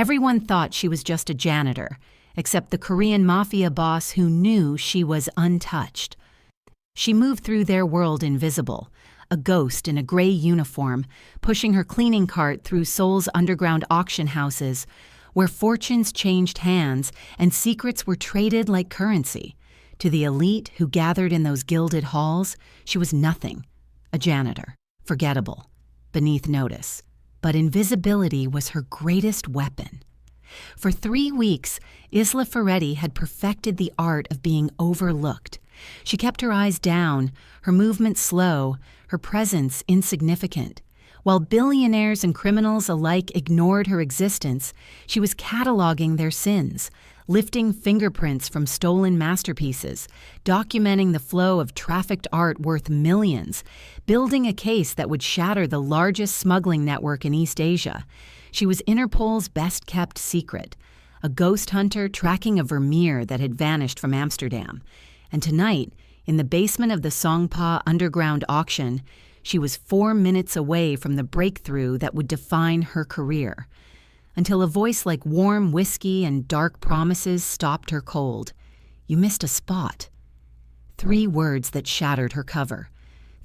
Everyone thought she was just a janitor, except the Korean Mafia boss who knew she was untouched. She moved through their world invisible, a ghost in a gray uniform, pushing her cleaning cart through Seoul's underground auction houses, where fortunes changed hands and secrets were traded like currency. To the elite who gathered in those gilded halls, she was nothing, a janitor, forgettable, beneath notice. But invisibility was her greatest weapon. For 3 weeks, Isla Ferretti had perfected the art of being overlooked. She kept her eyes down, her movements slow, her presence insignificant. While billionaires and criminals alike ignored her existence, she was cataloging their sins, lifting fingerprints from stolen masterpieces, documenting the flow of trafficked art worth millions, building a case that would shatter the largest smuggling network in East Asia. She was Interpol's best-kept secret, a ghost hunter tracking a Vermeer that had vanished from Amsterdam. And tonight, in the basement of the Songpa underground auction, she was 4 minutes away from the breakthrough that would define her career. Until a voice like warm whiskey and dark promises stopped her cold. "You missed a spot." 3 words that shattered her cover.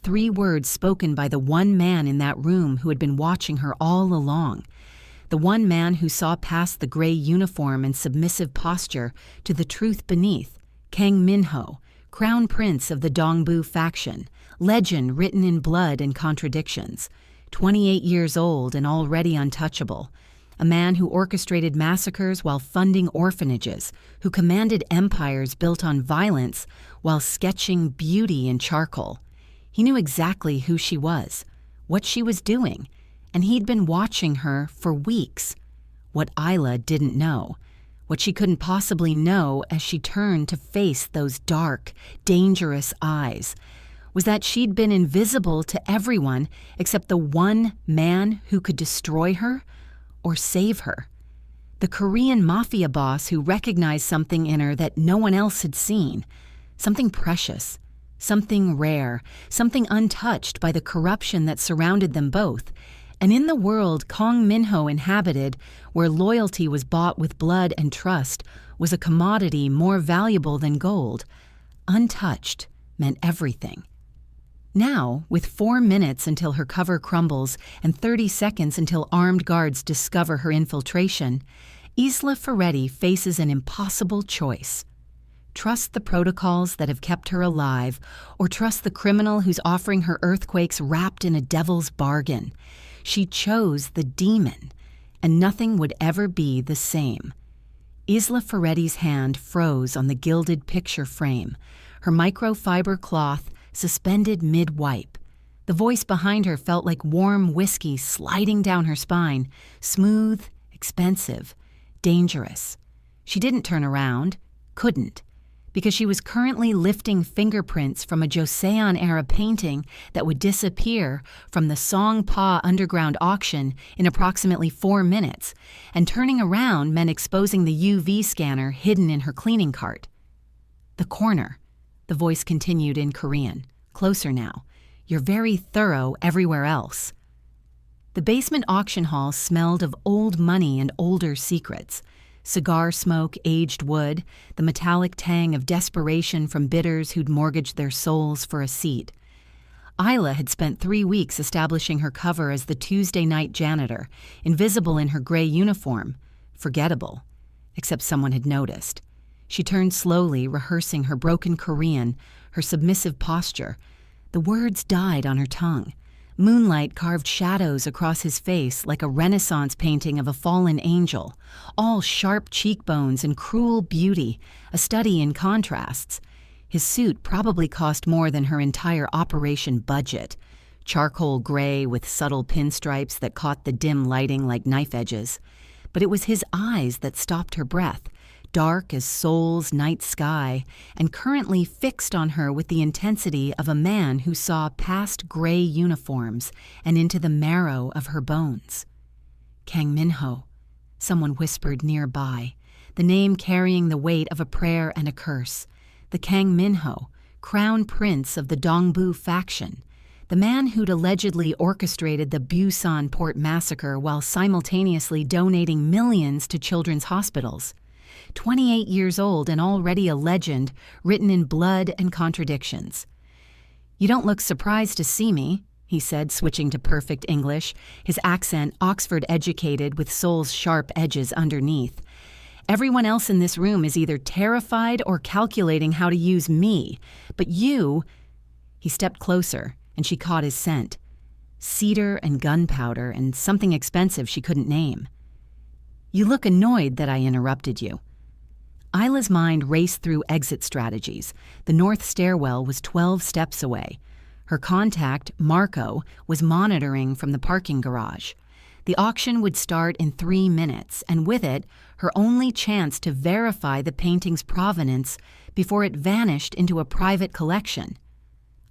3 words spoken by the one man in that room who had been watching her all along. The one man who saw past the gray uniform and submissive posture to the truth beneath. Kang Min-ho, crown prince of the Dongbu faction, legend written in blood and contradictions. 28 years old and already untouchable. A man who orchestrated massacres while funding orphanages, who commanded empires built on violence while sketching beauty in charcoal. He knew exactly who she was, what she was doing, and he'd been watching her for weeks. What Isla didn't know, what she couldn't possibly know as she turned to face those dark, dangerous eyes, was that she'd been invisible to everyone except the one man who could destroy her or save her. The Korean Mafia boss who recognized something in her that no one else had seen, something precious, something rare, something untouched by the corruption that surrounded them both. And in the world Kang Min-ho inhabited, where loyalty was bought with blood and trust, was a commodity more valuable than gold. Untouched meant everything. Now, with 4 minutes until her cover crumbles and 30 seconds until armed guards discover her infiltration, Isla Ferretti faces an impossible choice. Trust the protocols that have kept her alive, or trust the criminal who's offering her earthquakes wrapped in a devil's bargain. She chose the demon, and nothing would ever be the same. Isla Ferretti's hand froze on the gilded picture frame, her microfiber cloth suspended mid-wipe. The voice behind her felt like warm whiskey sliding down her spine, smooth, expensive, dangerous. She didn't turn around, couldn't, because she was currently lifting fingerprints from a Joseon-era painting that would disappear from the Songpa underground auction in approximately 4 minutes, and turning around meant exposing the UV scanner hidden in her cleaning cart. "The corner," the voice continued in Korean. "Closer now. You're very thorough everywhere else." The basement auction hall smelled of old money and older secrets. Cigar smoke, aged wood, the metallic tang of desperation from bidders who'd mortgaged their souls for a seat. Isla had spent 3 weeks establishing her cover as the Tuesday night janitor, invisible in her gray uniform, forgettable, except someone had noticed. She turned slowly, rehearsing her broken Korean, her submissive posture. The words died on her tongue. Moonlight carved shadows across his face like a Renaissance painting of a fallen angel, all sharp cheekbones and cruel beauty, a study in contrasts. His suit probably cost more than her entire operation budget. Charcoal gray with subtle pinstripes that caught the dim lighting like knife edges. But it was his eyes that stopped her breath, dark as Seoul's night sky, and currently fixed on her with the intensity of a man who saw past gray uniforms and into the marrow of her bones. "Kang Min-ho," someone whispered nearby, the name carrying the weight of a prayer and a curse. The Kang Min-ho, crown prince of the Dongbu faction. The man who'd allegedly orchestrated the Busan port massacre while simultaneously donating millions to children's hospitals. 28 years old and already a legend, written in blood and contradictions. "You don't look surprised to see me," he said, switching to perfect English, his accent Oxford-educated with Seoul's sharp edges underneath. "Everyone else in this room is either terrified or calculating how to use me, but you—" He stepped closer, and she caught his scent. Cedar and gunpowder and something expensive she couldn't name. "You look annoyed that I interrupted you." Isla's mind raced through exit strategies. The north stairwell was 12 steps away. Her contact, Marco, was monitoring from the parking garage. The auction would start in 3 minutes, and with it, her only chance to verify the painting's provenance before it vanished into a private collection.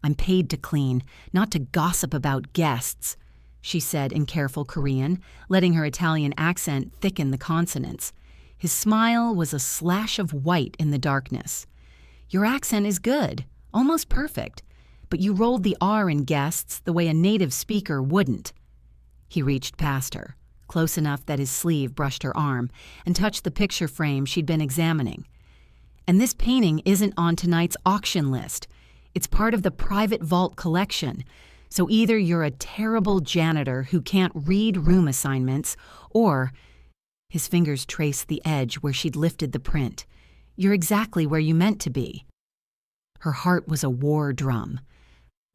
"I'm paid to clean, not to gossip about guests," she said in careful Korean, letting her Italian accent thicken the consonants. His smile was a slash of white in the darkness. "Your accent is good, almost perfect, but you rolled the R in guests the way a native speaker wouldn't." He reached past her, close enough that his sleeve brushed her arm, and touched the picture frame she'd been examining. "And this painting isn't on tonight's auction list. It's part of the private vault collection, so either you're a terrible janitor who can't read room assignments, or—" His fingers traced the edge where she'd lifted the print. "You're exactly where you meant to be." Her heart was a war drum.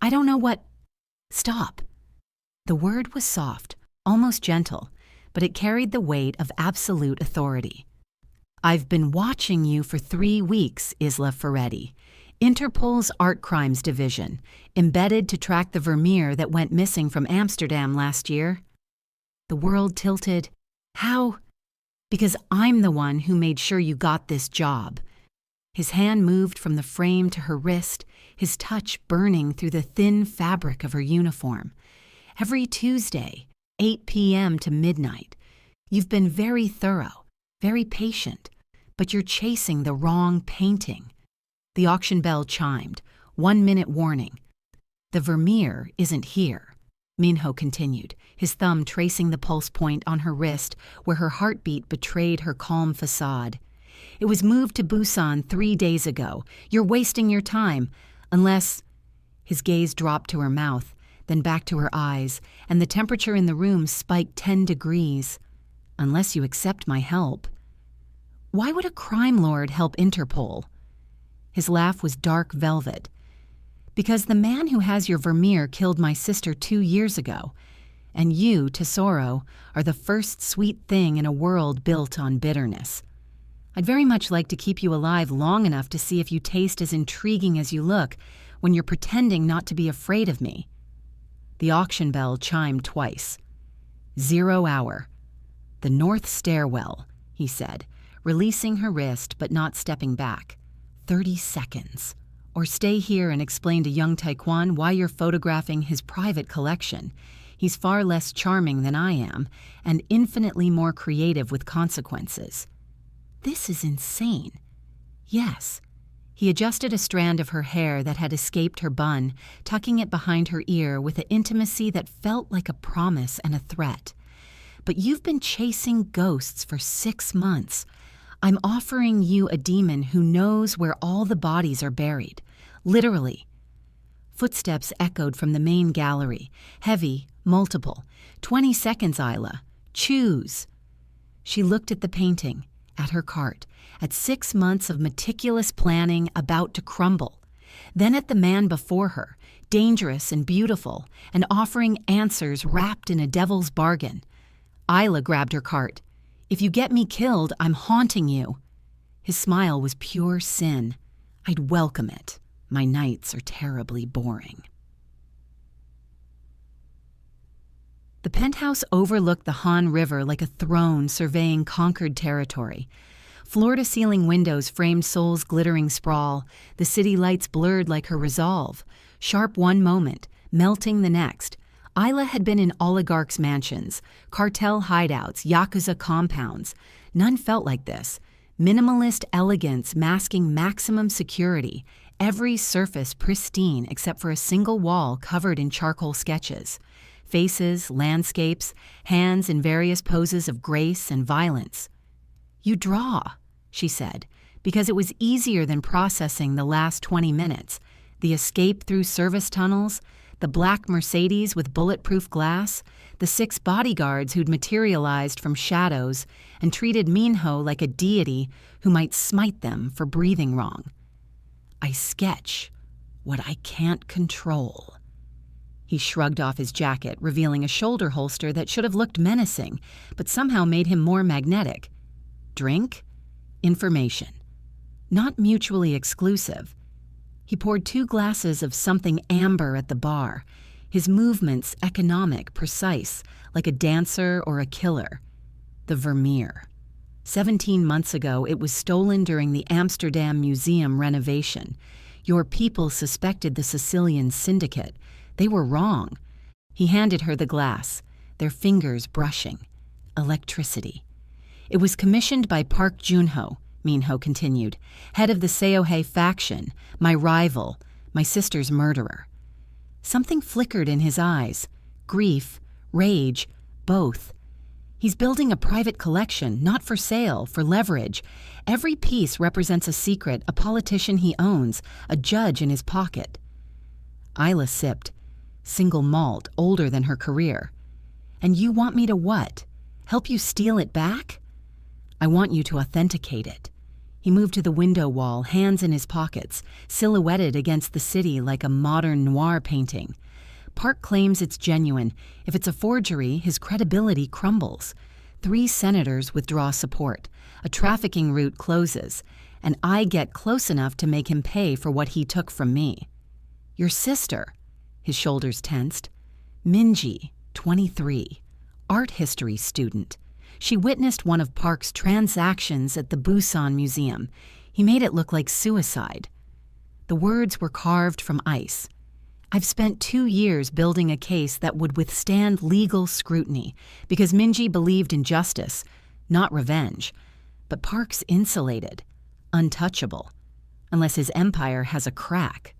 "I don't know what—" "Stop." The word was soft, almost gentle, but it carried the weight of absolute authority. "I've been watching you for 3 weeks, Isla Ferretti. Interpol's Art Crimes Division, embedded to track the Vermeer that went missing from Amsterdam last year." The world tilted. "How?" "Because I'm the one who made sure you got this job." His hand moved from the frame to her wrist, his touch burning through the thin fabric of her uniform. "Every Tuesday, 8 p.m. to midnight. You've been very thorough, very patient, but you're chasing the wrong painting." The auction bell chimed. 1-minute warning. "The Vermeer isn't here," Minho continued, his thumb tracing the pulse point on her wrist where her heartbeat betrayed her calm facade. "It was moved to Busan 3 days ago. You're wasting your time, unless—" His gaze dropped to her mouth, then back to her eyes, and the temperature in the room spiked 10 degrees. "Unless you accept my help." "Why would a crime lord help Interpol?" His laugh was dark velvet. "Because the man who has your Vermeer killed my sister 2 years ago, and you, Tesoro, are the first sweet thing in a world built on bitterness. I'd very much like to keep you alive long enough to see if you taste as intriguing as you look when you're pretending not to be afraid of me." The auction bell chimed twice. 0 hour. "The north stairwell," he said, releasing her wrist but not stepping back. 30 seconds. Or stay here and explain to young Taekwon why you're photographing his private collection. He's far less charming than I am, and infinitely more creative with consequences. This is insane. Yes. He adjusted a strand of her hair that had escaped her bun, tucking it behind her ear with an intimacy that felt like a promise and a threat. "But you've been chasing ghosts for 6 months. I'm offering you a demon who knows where all the bodies are buried. Literally." Footsteps echoed from the main gallery, heavy, multiple. 20 seconds, Isla. Choose." She looked at the painting, at her cart, at 6 months of meticulous planning about to crumble. Then at the man before her, dangerous and beautiful, and offering answers wrapped in a devil's bargain. Isla grabbed her cart. "If you get me killed, I'm haunting you." His smile was pure sin. "I'd welcome it. My nights are terribly boring." The penthouse overlooked the Han River like a throne surveying conquered territory. Floor-to-ceiling windows framed Seoul's glittering sprawl, the city lights blurred like her resolve. Sharp one moment, melting the next. Isla had been in oligarchs' mansions, cartel hideouts, yakuza compounds. None felt like this. Minimalist elegance masking maximum security, Every surface pristine except for a single wall covered in charcoal sketches. Faces, landscapes, hands in various poses of grace and violence. "You draw," she said, because it was easier than processing the last 20 minutes. The escape through service tunnels, the black Mercedes with bulletproof glass, the 6 bodyguards who'd materialized from shadows and treated Minho like a deity who might smite them for breathing wrong. "I sketch what I can't control." He shrugged off his jacket, revealing a shoulder holster that should have looked menacing, but somehow made him more magnetic. Drink? Information. Not mutually exclusive. He poured 2 glasses of something amber at the bar, his movements economic, precise, like a dancer or a killer. The Vermeer. 17 months ago, it was stolen during the Amsterdam Museum renovation. Your people suspected the Sicilian syndicate. They were wrong. He handed her the glass, their fingers brushing. Electricity. "It was commissioned by Park Junho," Minho continued, "head of the Seohei faction, my rival, my sister's murderer." Something flickered in his eyes. Grief, rage, both. "He's building a private collection, not for sale, for leverage. Every piece represents a secret, a politician he owns, a judge in his pocket." Isla sipped. Single malt, older than her career. "And you want me to what? Help you steal it back?" "I want you to authenticate it." He moved to the window wall, hands in his pockets, silhouetted against the city like a modern noir painting. Park claims it's genuine. If it's a forgery, his credibility crumbles. 3 senators withdraw support. A trafficking route closes. And I get close enough to make him pay for what he took from me. "Your sister." His shoulders tensed. "Minji, 23. Art history student. She witnessed one of Park's transactions at the Busan Museum. He made it look like suicide." The words were carved from ice. "I've spent 2 years building a case that would withstand legal scrutiny because Minji believed in justice, not revenge. But Park's insulated, untouchable, unless his empire has a crack.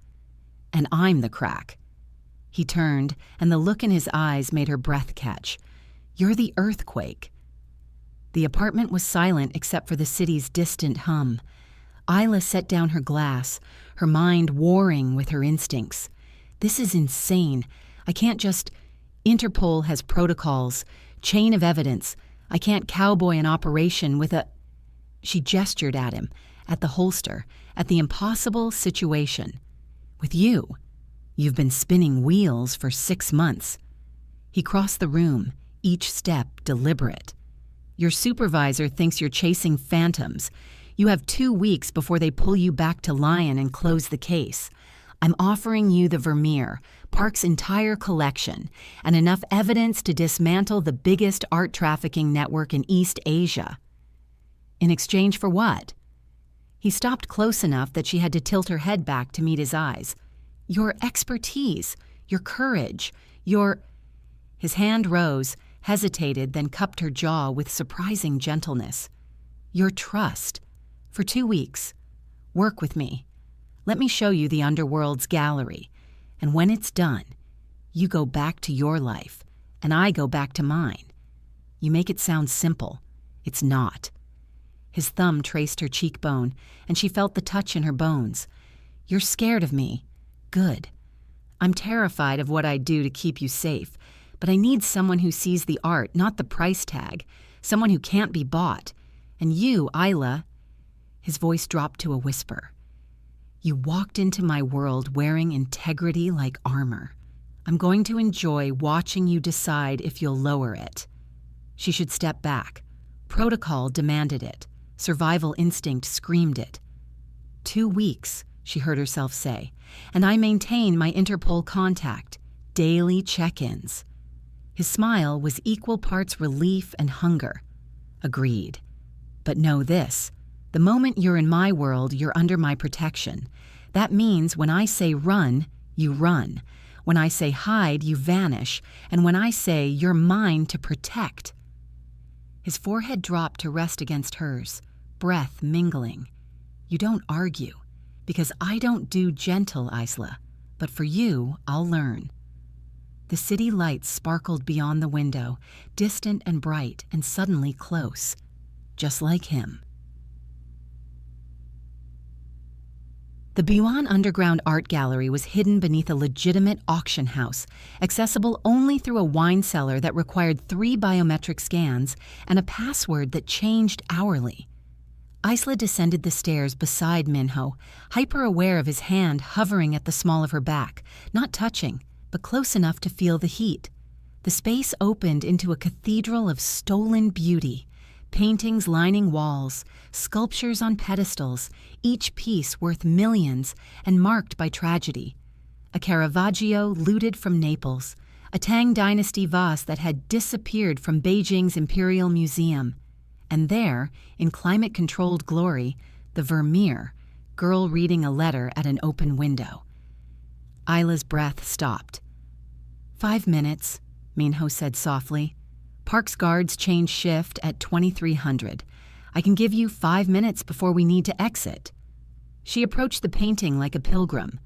And I'm the crack." He turned, and the look in his eyes made her breath catch. "You're the earthquake." The apartment was silent except for the city's distant hum. Isla set down her glass, her mind warring with her instincts. "This is insane. I can't just... Interpol has protocols, chain of evidence. I can't cowboy an operation with a..." She gestured at him, at the holster, at the impossible situation. "With you. You've been spinning wheels for 6 months." He crossed the room, each step deliberate. "Your supervisor thinks you're chasing phantoms. You have 2 weeks before they pull you back to Lion and close the case. I'm offering you the Vermeer, Park's entire collection, and enough evidence to dismantle the biggest art trafficking network in East Asia." "In exchange for what?" He stopped close enough that she had to tilt her head back to meet his eyes. "Your expertise, your courage, your..." His hand rose, hesitated, then cupped her jaw with surprising gentleness. "Your trust. For 2 weeks. Work with me. Let me show you the underworld's gallery. And when it's done, you go back to your life, and I go back to mine. You make it sound simple. It's not." His thumb traced her cheekbone, and she felt the touch in her bones. "You're scared of me. Good. I'm terrified of what I'd do to keep you safe, but I need someone who sees the art, not the price tag, someone who can't be bought. And you, Isla..." His voice dropped to a whisper. "You walked into my world wearing integrity like armor. I'm going to enjoy watching you decide if you'll lower it." She should step back. Protocol demanded it. Survival instinct screamed it. 2 weeks, she heard herself say, and I maintain my Interpol contact, daily check-ins. His smile was equal parts relief and hunger. Agreed. But know this, the moment you're in my world, you're under my protection. That means when I say run, you run. When I say hide, you vanish. And when I say you're mine to protect. His forehead dropped to rest against hers, breath mingling. You don't argue, Because I don't do gentle, Isla, but for you, I'll learn. The city lights sparkled beyond the window, distant and bright and suddenly close, just like him. The Buan Underground Art Gallery was hidden beneath a legitimate auction house, accessible only through a wine cellar that required 3 biometric scans and a password that changed hourly. Isla descended the stairs beside Minho, hyper-aware of his hand hovering at the small of her back, not touching, but close enough to feel the heat. The space opened into a cathedral of stolen beauty, paintings lining walls, sculptures on pedestals, each piece worth millions and marked by tragedy. A Caravaggio looted from Naples, a Tang Dynasty vase that had disappeared from Beijing's Imperial Museum, and there, in climate-controlled glory, the Vermeer, girl reading a letter at an open window. Isla's breath stopped. 5 minutes, Minho said softly. Park's guards change shift at 2300. I can give you 5 minutes before we need to exit. She approached the painting like a pilgrim.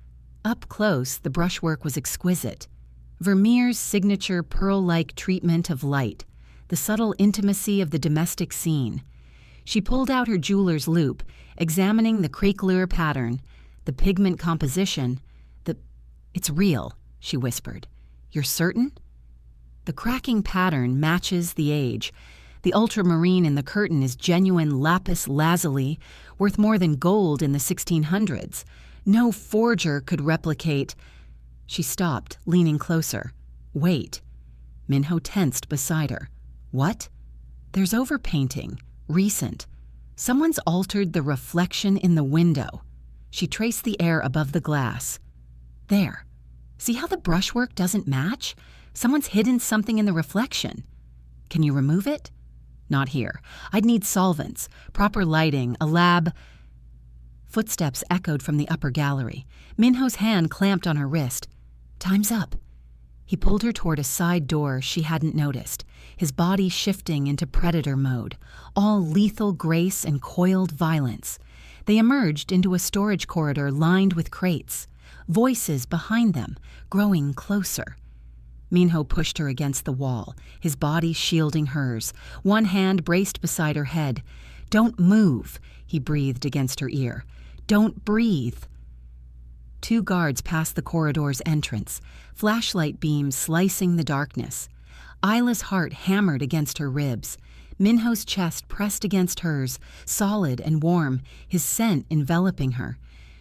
Up close, the brushwork was exquisite. Vermeer's signature pearl-like treatment of light, the subtle intimacy of the domestic scene. She pulled out her jeweler's loupe, examining the crequelure pattern, the pigment composition. It's real, she whispered. You're certain? The cracking pattern matches the age. The ultramarine in the curtain is genuine lapis lazuli, worth more than gold in the 1600s. No forger could replicate. She stopped, leaning closer. Wait. Minho tensed beside her. What? There's overpainting. Recent. Someone's altered the reflection in the window. She traced the air above the glass. There. See how the brushwork doesn't match? Someone's hidden something in the reflection. Can you remove it? Not here. I'd need solvents, proper lighting, a lab. Footsteps echoed from the upper gallery. Minho's hand clamped on her wrist. Time's up. He pulled her toward a side door she hadn't noticed, his body shifting into predator mode, all lethal grace and coiled violence. They emerged into a storage corridor lined with crates, voices behind them, growing closer. Minho pushed her against the wall, his body shielding hers, one hand braced beside her head. Don't move, he breathed against her ear. Don't breathe. 2 guards passed the corridor's entrance, flashlight beams slicing the darkness. Isla's heart hammered against her ribs. Minho's chest pressed against hers, solid and warm, his scent enveloping her.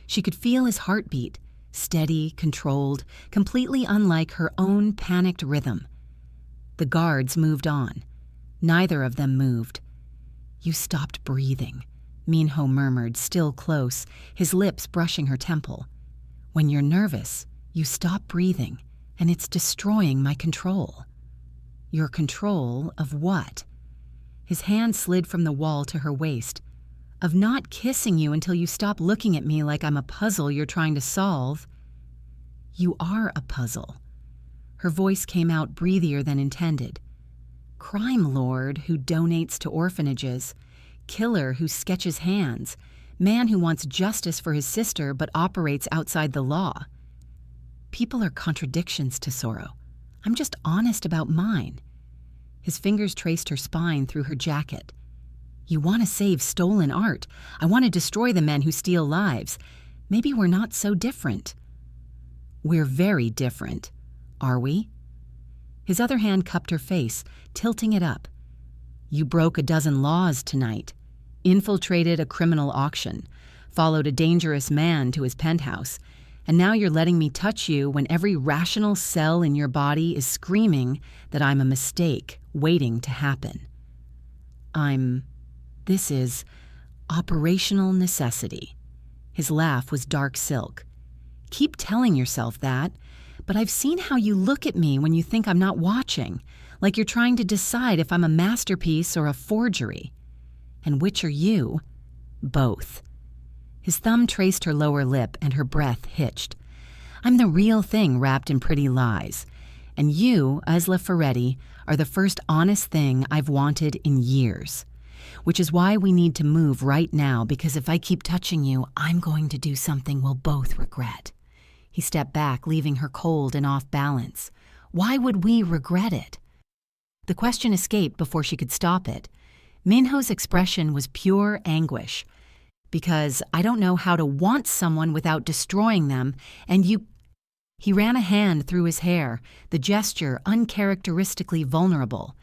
She could feel his heartbeat, steady, controlled, completely unlike her own panicked rhythm. The guards moved on. Neither of them moved. You stopped breathing, Minho murmured, still close, his lips brushing her temple. When you're nervous, you stop breathing, and it's destroying my control. Your control of what? His hand slid from the wall to her waist. Of not kissing you until you stop looking at me like I'm a puzzle you're trying to solve. You are a puzzle. Her voice came out breathier than intended. Crime lord who donates to orphanages, killer who sketches hands, man who wants justice for his sister but operates outside the law. People are contradictions to Sorrow. I'm just honest about mine. His fingers traced her spine through her jacket. You want to save stolen art. I want to destroy the men who steal lives. Maybe we're not so different. We're very different, are we? His other hand cupped her face, tilting it up. You broke a dozen laws tonight, infiltrated a criminal auction, followed a dangerous man to his penthouse, and now you're letting me touch you when every rational cell in your body is screaming that I'm a mistake waiting to happen. This is operational necessity. His laugh was dark silk. Keep telling yourself that, but I've seen how you look at me when you think I'm not watching, like you're trying to decide if I'm a masterpiece or a forgery. And which are you? Both. His thumb traced her lower lip and her breath hitched. I'm the real thing wrapped in pretty lies. And you, Isla Ferretti, are the first honest thing I've wanted in years. which is why we need to move right now, because if I keep touching you, I'm going to do something we'll both regret." He stepped back, leaving her cold and off balance. Why would we regret it? The question escaped before she could stop it. Minho's expression was pure anguish. "Because I don't know how to want someone without destroying them, and you—" He ran a hand through his hair, the gesture uncharacteristically vulnerable.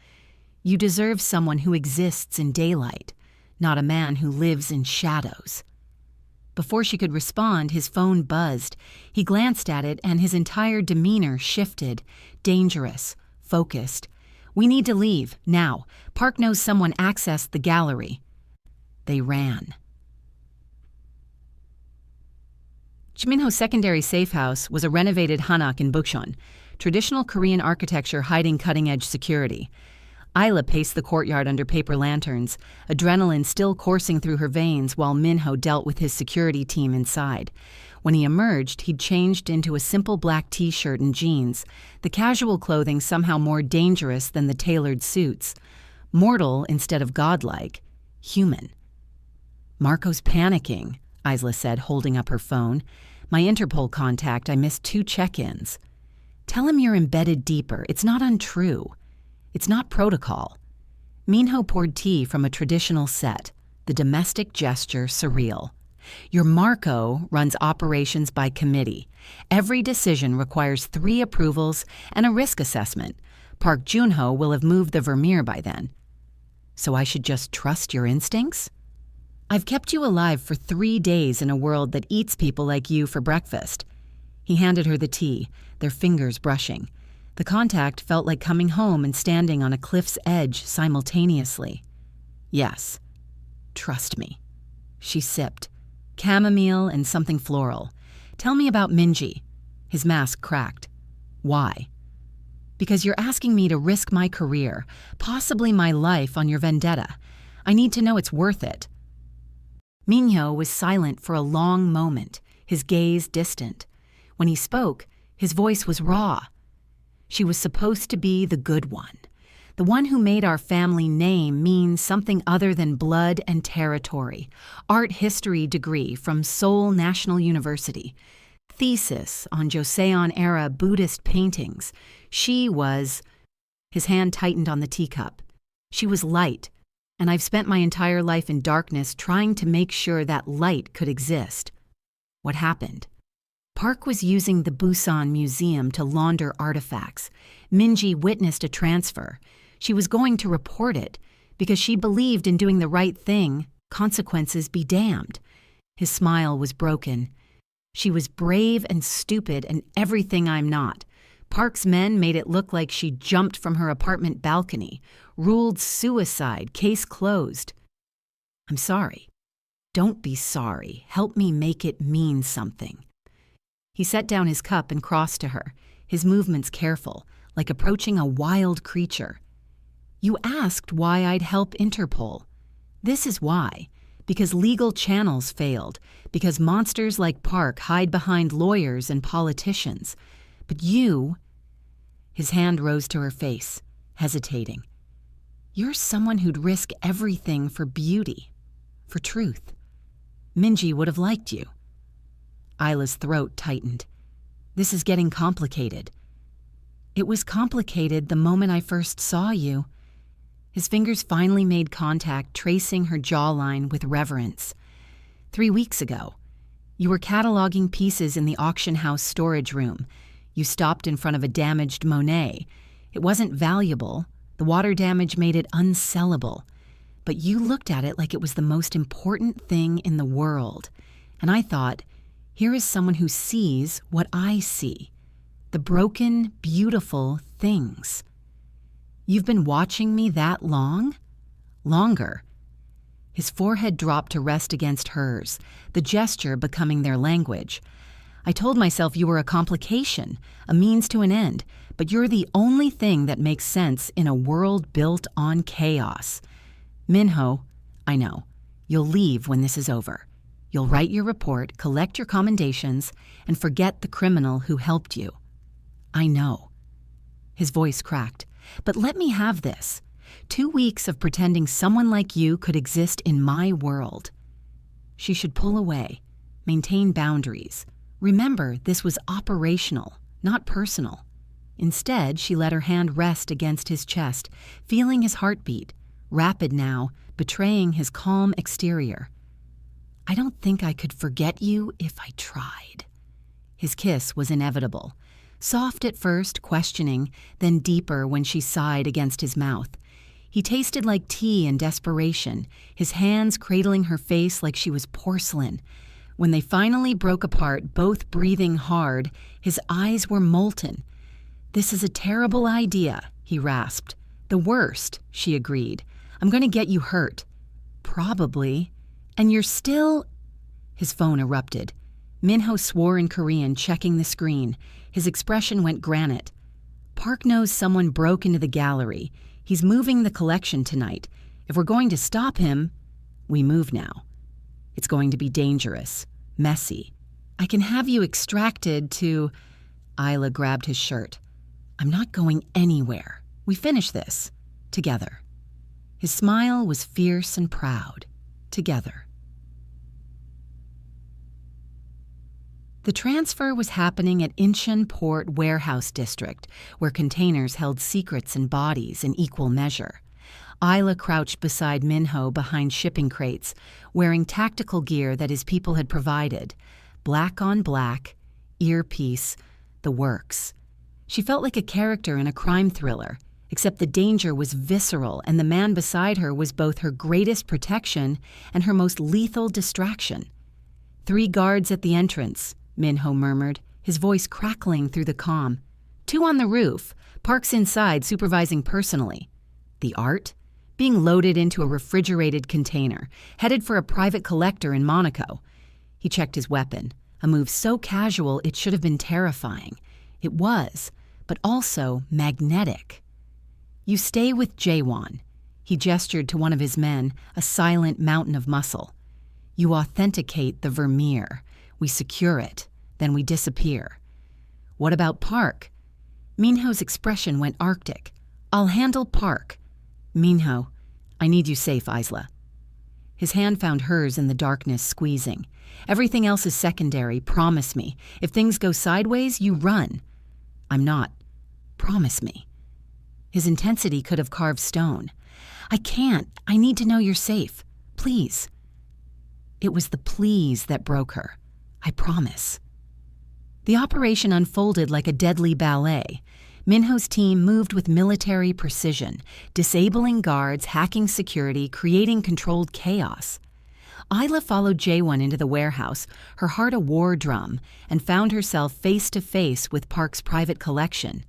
"You deserve someone who exists in daylight, not a man who lives in shadows." Before she could respond, his phone buzzed. He glanced at it, and his entire demeanor shifted, dangerous, focused. "We need to leave, now. Park knows someone accessed the gallery." They ran. Minho's secondary safe house was a renovated hanok in Bukchon, traditional Korean architecture hiding cutting-edge security. Isla paced the courtyard under paper lanterns, adrenaline still coursing through her veins while Minho dealt with his security team inside. When he emerged, he'd changed into a simple black t-shirt and jeans, the casual clothing somehow more dangerous than the tailored suits. Mortal instead of godlike. Human. "Marco's panicking," Isla said, holding up her phone. "My Interpol contact, I missed 2 check-ins." "Tell him you're embedded deeper. It's not untrue. It's not protocol." Minho poured tea from a traditional set, the domestic gesture surreal. "Your Marco runs operations by committee. Every decision requires 3 approvals and a risk assessment. Park Junho will have moved the Vermeer by then." "So I should just trust your instincts?" "I've kept you alive for 3 days in a world that eats people like you for breakfast." He handed her the tea, their fingers brushing. The contact felt like coming home and standing on a cliff's edge simultaneously. "Yes, trust me." She sipped. "Chamomile and something floral. Tell me about Minji." His mask cracked. "Why?" "Because you're asking me to risk my career, possibly my life on your vendetta. I need to know it's worth it." Minho was silent for a long moment, his gaze distant. When he spoke, his voice was raw. "She was supposed to be the good one, the one who made our family name mean something other than blood and territory. Art history degree from Seoul National University. Thesis on Joseon-era Buddhist paintings. She was—" His hand tightened on the teacup. "She was light, and I've spent my entire life in darkness trying to make sure that light could exist." What happened? Park was using the Busan Museum to launder artifacts. Minji witnessed a transfer. She was going to report it because she believed in doing the right thing, consequences be damned. His smile was broken. "She was brave and stupid and everything I'm not. Park's men made it look like she jumped from her apartment balcony, ruled suicide, case closed." "I'm sorry." "Don't be sorry. Help me make it mean something." He set down his cup and crossed to her, his movements careful, like approaching a wild creature. "You asked why I'd help Interpol. This is why. Because legal channels failed, because monsters like Park hide behind lawyers and politicians. But you—" His hand rose to her face, hesitating. "You're someone who'd risk everything for beauty, for truth. Minji would have liked you." Isla's throat tightened. "This is getting complicated." "It was complicated the moment I first saw you." His fingers finally made contact, tracing her jawline with reverence. 3 weeks ago, you were cataloging pieces in the auction house storage room. You stopped in front of a damaged Monet. It wasn't valuable. The water damage made it unsellable. But you looked at it like it was the most important thing in the world. And I thought, here is someone who sees what I see. The broken, beautiful things. You've been watching me that long? Longer." His forehead dropped to rest against hers, the gesture becoming their language. "I told myself you were a complication, a means to an end, but you're the only thing that makes sense in a world built on chaos. Minho, I know, you'll leave when this is over. You'll write your report, collect your commendations, and forget the criminal who helped you. I know." His voice cracked. "But let me have this. 2 weeks of pretending someone like you could exist in my world. She should pull away, maintain boundaries. Remember, this was operational, not personal. Instead, she let her hand rest against his chest, feeling his heartbeat, rapid now, betraying his calm exterior. I don't think I could forget you if I tried. His kiss was inevitable. Soft at first, questioning, then deeper when she sighed against his mouth. He tasted like tea in desperation, his hands cradling her face like she was porcelain. When they finally broke apart, both breathing hard, his eyes were molten. "This is a terrible idea," he rasped. "The worst," she agreed. "I'm going to get you hurt." "Probably. And you're still—" His phone erupted. Minho swore in Korean, checking the screen. His expression went granite. "Park knows someone broke into the gallery. He's moving the collection tonight. If we're going to stop him, we move now. It's going to be dangerous, messy. I can have you extracted to—" Isla grabbed his shirt. "I'm not going anywhere. We finish this. Together." His smile was fierce and proud. Together. The transfer was happening at Incheon Port Warehouse District, where containers held secrets and bodies in equal measure. Isla crouched beside Minho behind shipping crates, wearing tactical gear that his people had provided. Black on black, earpiece, the works. She felt like a character in a crime thriller, except the danger was visceral and the man beside her was both her greatest protection and her most lethal distraction. 3 guards at the entrance, Minho murmured, his voice crackling through the comm. 2 on the roof, Park's inside supervising personally. The art? Being loaded into a refrigerated container, headed for a private collector in Monaco. He checked his weapon, a move so casual it should have been terrifying. It was, but also magnetic. "You stay with Jaewon." He gestured to one of his men, a silent mountain of muscle. "You authenticate the Vermeer. We secure it. Then we disappear." "What about Park?" Minho's expression went arctic. "I'll handle Park." "Minho, I need you safe, Isla." His hand found hers in the darkness, squeezing. "Everything else is secondary, promise me. If things go sideways, you run." "I'm not. Promise me." His intensity could have carved stone. "I can't. I need to know you're safe. Please." It was the please that broke her. "I promise." The operation unfolded like a deadly ballet. Minho's team moved with military precision, disabling guards, hacking security, creating controlled chaos. Isla followed Jaewon into the warehouse, her heart a war drum, and found herself face to face with Park's private collection.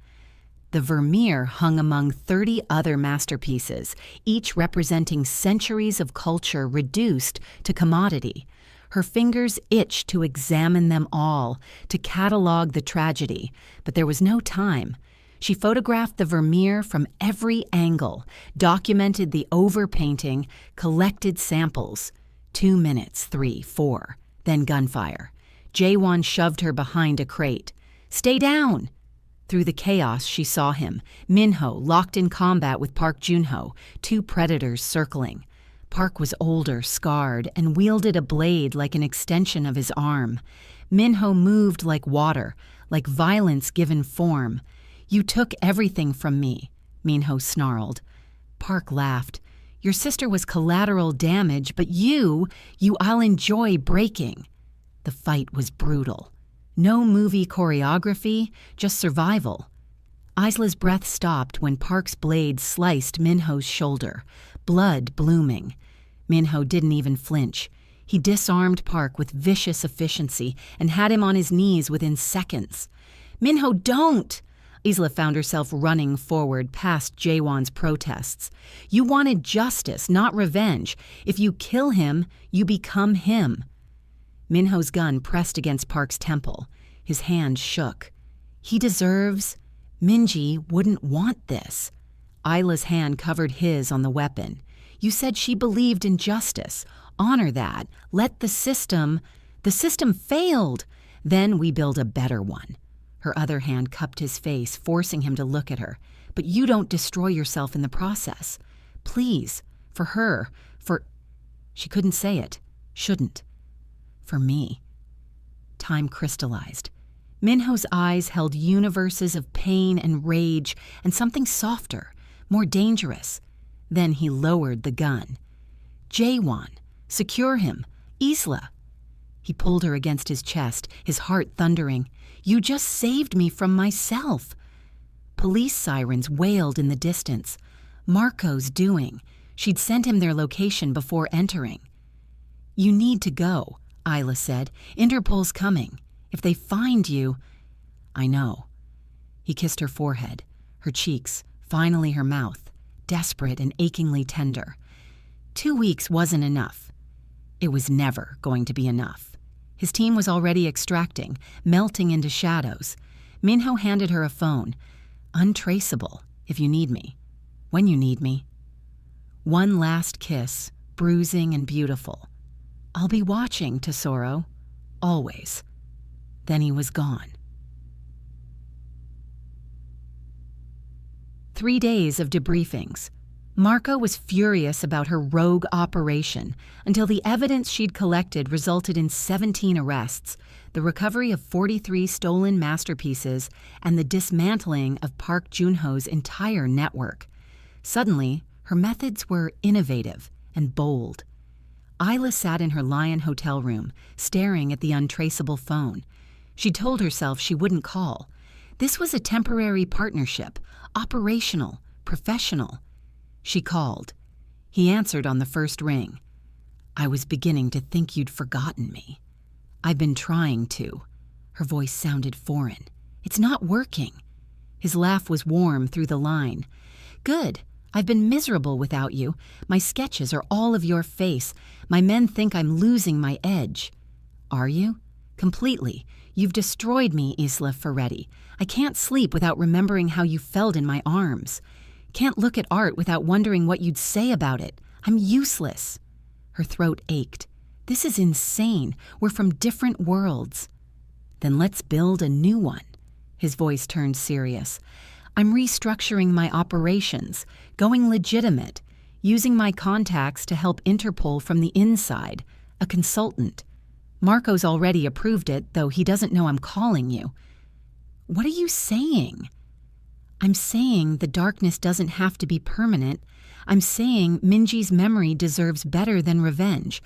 The Vermeer hung among 30 other masterpieces, each representing centuries of culture reduced to commodity. Her fingers itched to examine them all, to catalog the tragedy, but there was no time. She photographed the Vermeer from every angle, documented the overpainting, collected samples. 2 minutes, 3, 4, then gunfire. Jaewon shoved her behind a crate. "Stay down!" Through the chaos, she saw him, Minho, locked in combat with Park Junho, 2 predators circling. Park was older, scarred, and wielded a blade like an extension of his arm. Minho moved like water, like violence given form. "You took everything from me," Minho snarled. Park laughed. "Your sister was collateral damage, but I'll enjoy breaking." The fight was brutal. No movie choreography, just survival. Isla's breath stopped when Park's blade sliced Minho's shoulder, blood blooming. Minho didn't even flinch. He disarmed Park with vicious efficiency and had him on his knees within seconds. "Minho, don't!" Isla found herself running forward past Jaewon's protests. "You wanted justice, not revenge. If you kill him, you become him." Minho's gun pressed against Park's temple. His hand shook. "He deserves—" "Minji wouldn't want this." Isla's hand covered his on the weapon. "You said she believed in justice. Honor that. Let the system failed. Then we build a better one." Her other hand cupped his face, forcing him to look at her. "But you don't destroy yourself in the process. Please, for her, for... She couldn't say it. Shouldn't. For me. Time crystallized. Minho's eyes held universes of pain and rage and something softer, more dangerous. Then he lowered the gun. Jaewon, secure him. Isla. He pulled her against his chest, his heart thundering. You just saved me from myself. Police sirens wailed in the distance. Marco's doing. She'd sent him their location before entering. You need to go, Isla said. Interpol's coming. If they find you... I know. He kissed her forehead, her cheeks, finally her mouth, desperate and achingly tender. 2 weeks wasn't enough. It was never going to be enough. His team was already extracting, melting into shadows. Minho handed her a phone. Untraceable, if you need me. When you need me. One last kiss, bruising and beautiful. I'll be watching, Tesoro. Always. Then he was gone. 3 days of debriefings. Marco was furious about her rogue operation until the evidence she'd collected resulted in 17 arrests, the recovery of 43 stolen masterpieces, and the dismantling of Park Joon-ho's entire network. Suddenly, her methods were innovative and bold. Isla sat in her Lion hotel room, staring at the untraceable phone. She told herself she wouldn't call. This was a temporary partnership, operational, professional. She called. He answered on the first ring. I was beginning to think you'd forgotten me. I've been trying to. Her voice sounded foreign. It's not working. His laugh was warm through the line. Good. I've been miserable without you. My sketches are all of your face. My men think I'm losing my edge. Are you? Completely. You've destroyed me, Isla Ferretti. I can't sleep without remembering how you felt in my arms. Can't look at art without wondering what you'd say about it. I'm useless. Her throat ached. This is insane. We're from different worlds. Then let's build a new one. His voice turned serious. I'm restructuring my operations, going legitimate, using my contacts to help Interpol from the inside, a consultant. Marco's already approved it, though he doesn't know I'm calling you. What are you saying? I'm saying the darkness doesn't have to be permanent. I'm saying Minji's memory deserves better than revenge.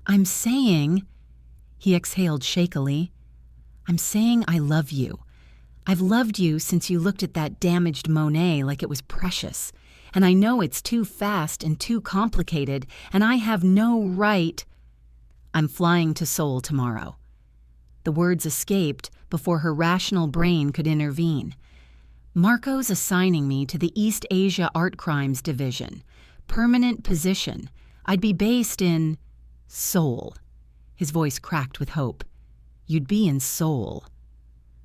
I'm saying... He exhaled shakily. I'm saying I love you. I've loved you since you looked at that damaged Monet like it was precious. And I know it's too fast and too complicated, and I have no right... I'm flying to Seoul tomorrow. The words escaped before her rational brain could intervene. Marco's assigning me to the East Asia Art Crimes Division. Permanent position. I'd be based in... Seoul. His voice cracked with hope. You'd be in Seoul.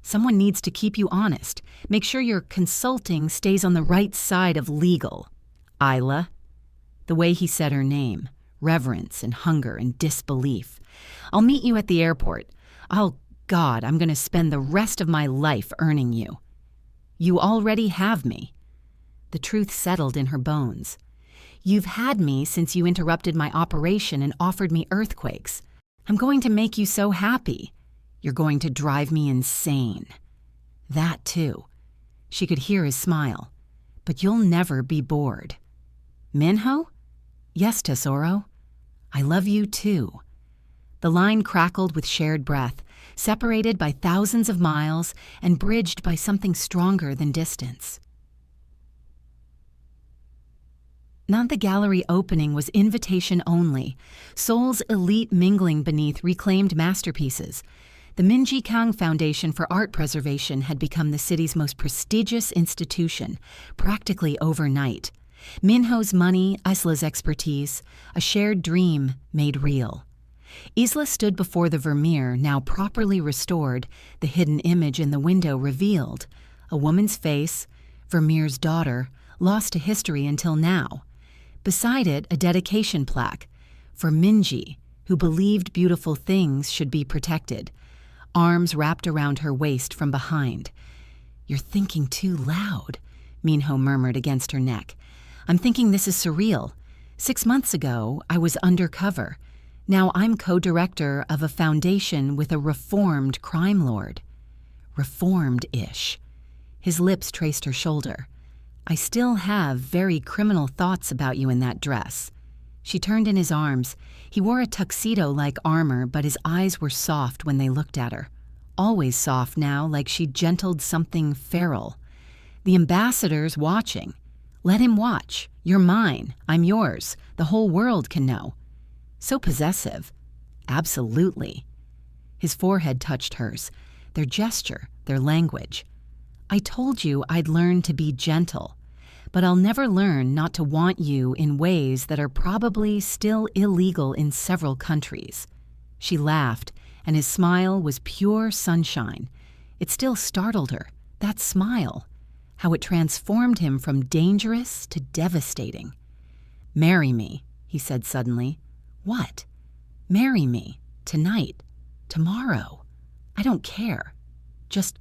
Someone needs to keep you honest. Make sure your consulting stays on the right side of legal. Isla. The way he said her name. Reverence and hunger and disbelief. I'll meet you at the airport. God, I'm going to spend the rest of my life earning you. You already have me. The truth settled in her bones. You've had me since you interrupted my operation and offered me earthquakes. I'm going to make you so happy. You're going to drive me insane. That too. She could hear his smile. But you'll never be bored. Minho? Yes, Tesoro. I love you too. The line crackled with shared breath, separated by thousands of miles and bridged by something stronger than distance. Not the gallery opening was invitation only. Seoul's elite mingling beneath reclaimed masterpieces. The Minji Kang Foundation for Art Preservation had become the city's most prestigious institution, practically overnight. Minho's money, Isla's expertise, a shared dream made real. Isla stood before the Vermeer, now properly restored, the hidden image in the window revealed. A woman's face, Vermeer's daughter, lost to history until now. Beside it, a dedication plaque, for Minji, who believed beautiful things should be protected. Arms wrapped around her waist from behind. You're thinking too loud, Minho murmured against her neck. I'm thinking this is surreal. 6 months ago, I was undercover. Now I'm co-director of a foundation with a reformed crime lord. Reformed-ish. His lips traced her shoulder. I still have very criminal thoughts about you in that dress. She turned in his arms. He wore a tuxedo-like armor, but his eyes were soft when they looked at her. Always soft now, like she'd gentled something feral. The ambassador's watching. Let him watch. You're mine. I'm yours. The whole world can know. So possessive. Absolutely. His forehead touched hers. Their gesture, their language. I told you I'd learn to be gentle, but I'll never learn not to want you in ways that are probably still illegal in several countries. She laughed, and his smile was pure sunshine. It still startled her, that smile, how it transformed him from dangerous to devastating. "Marry me," he said suddenly. "What?" "Marry me. Tonight. Tomorrow. I don't care. Just..."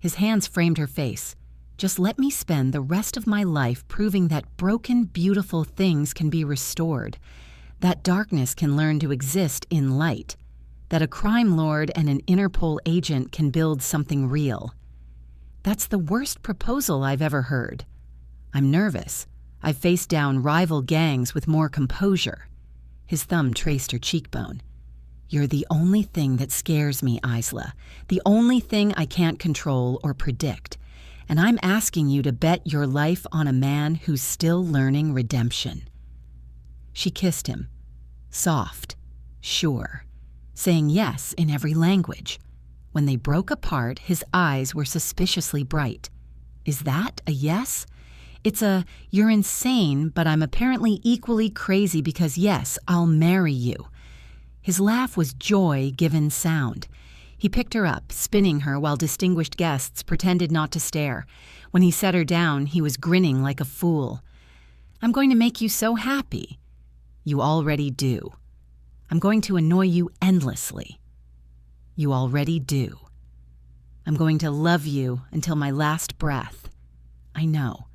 His hands framed her face. "Just let me spend the rest of my life proving that broken, beautiful things can be restored, that darkness can learn to exist in light, that a crime lord and an Interpol agent can build something real. That's the worst proposal I've ever heard. I'm nervous. I've faced down rival gangs with more composure." His thumb traced her cheekbone. "You're the only thing that scares me, Isla. The only thing I can't control or predict. And I'm asking you to bet your life on a man who's still learning redemption." She kissed him. Soft. Sure. Saying yes in every language. When they broke apart, his eyes were suspiciously bright. "Is that a yes?" "It's a, you're insane, but I'm apparently equally crazy because yes, I'll marry you." His laugh was joy given sound. He picked her up, spinning her while distinguished guests pretended not to stare. When he set her down, he was grinning like a fool. "I'm going to make you so happy." "You already do." "I'm going to annoy you endlessly." "You already do." "I'm going to love you until my last breath." "I know."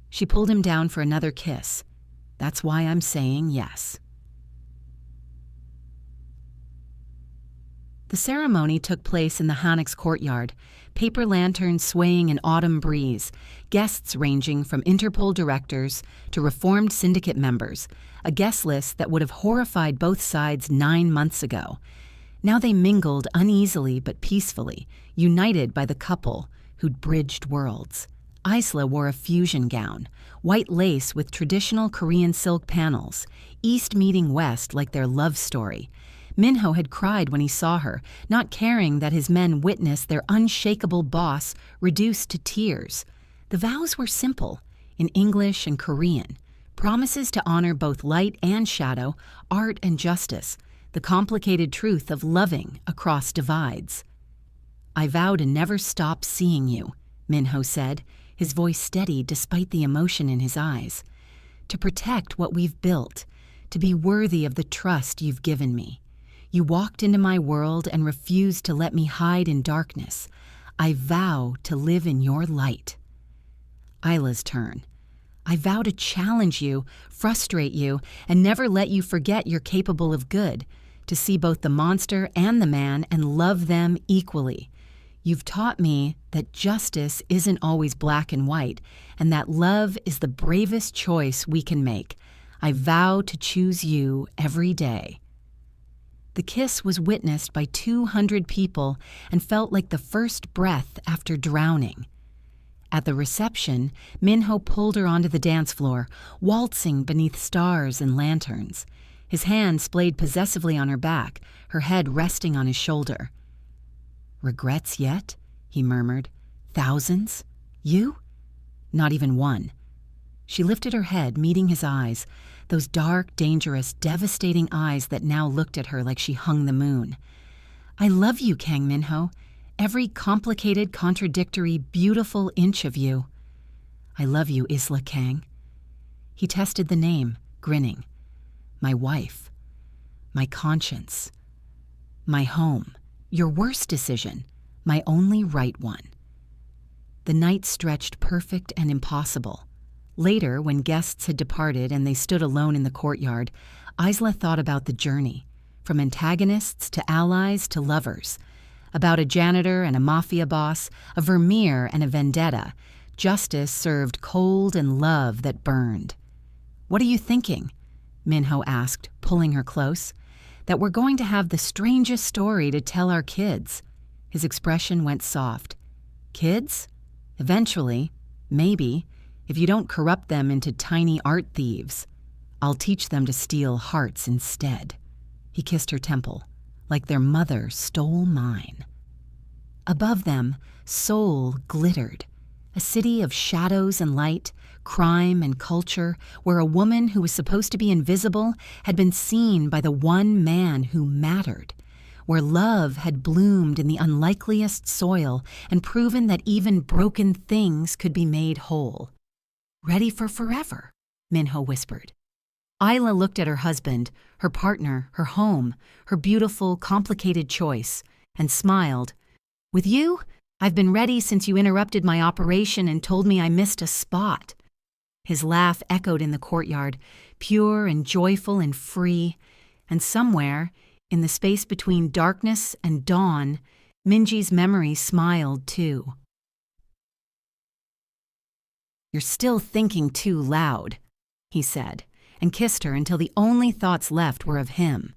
She pulled him down for another kiss. "That's why I'm saying yes." The ceremony took place in the Hannock's courtyard, paper lanterns swaying in autumn breeze, guests ranging from Interpol directors to reformed syndicate members, a guest list that would have horrified both sides 9 months ago. Now they mingled uneasily but peacefully, united by the couple who'd bridged worlds. Isla wore a fusion gown, white lace with traditional Korean silk panels, east meeting west like their love story. Minho had cried when he saw her, not caring that his men witnessed their unshakable boss reduced to tears. The vows were simple, in English and Korean, promises to honor both light and shadow, art and justice, the complicated truth of loving across divides. "I vow to never stop seeing you," Minho said, his voice steady despite the emotion in his eyes. "To protect what we've built, to be worthy of the trust you've given me. You walked into my world and refused to let me hide in darkness. I vow to live in your light." Isla's turn. "I vow to challenge you, frustrate you, and never let you forget you're capable of good, to see both the monster and the man and love them equally. You've taught me that justice isn't always black and white, and that love is the bravest choice we can make. I vow to choose you every day." The kiss was witnessed by 200 people and felt like the first breath after drowning. At the reception, Minho pulled her onto the dance floor, waltzing beneath stars and lanterns. His hand splayed possessively on her back, her head resting on his shoulder. "Regrets yet?" he murmured. "Thousands? You?" "Not even one." She lifted her head, meeting his eyes, those dark, dangerous, devastating eyes that now looked at her like she hung the moon. "I love you, Kang Minho. Every complicated, contradictory, beautiful inch of you." "I love you, Isla Kang." He tested the name, grinning. "My wife. My conscience. My home. Your worst decision. My only right one." The night stretched perfect and impossible. Later, when guests had departed and they stood alone in the courtyard, Isla thought about the journey, from antagonists to allies to lovers, about a janitor and a mafia boss, a Vermeer and a vendetta, justice served cold and love that burned. "What are you thinking?" Minho asked, pulling her close. "That we're going to have the strangest story to tell our kids." His expression went soft. "Kids? Eventually, maybe, if you don't corrupt them into tiny art thieves. I'll teach them to steal hearts instead." He kissed her temple, like their mother stole mine. Above them, Seoul glittered, a city of shadows and light, crime and culture, where a woman who was supposed to be invisible had been seen by the one man who mattered, where love had bloomed in the unlikeliest soil and proven that even broken things could be made whole. "Ready for forever," Minho whispered. Isla looked at her husband, her partner, her home, her beautiful, complicated choice, and smiled. "With you, I've been ready since you interrupted my operation and told me I missed a spot." His laugh echoed in the courtyard, pure and joyful and free, and somewhere, in the space between darkness and dawn, Minji's memory smiled too. "You're still thinking too loud," he said, and kissed her until the only thoughts left were of him.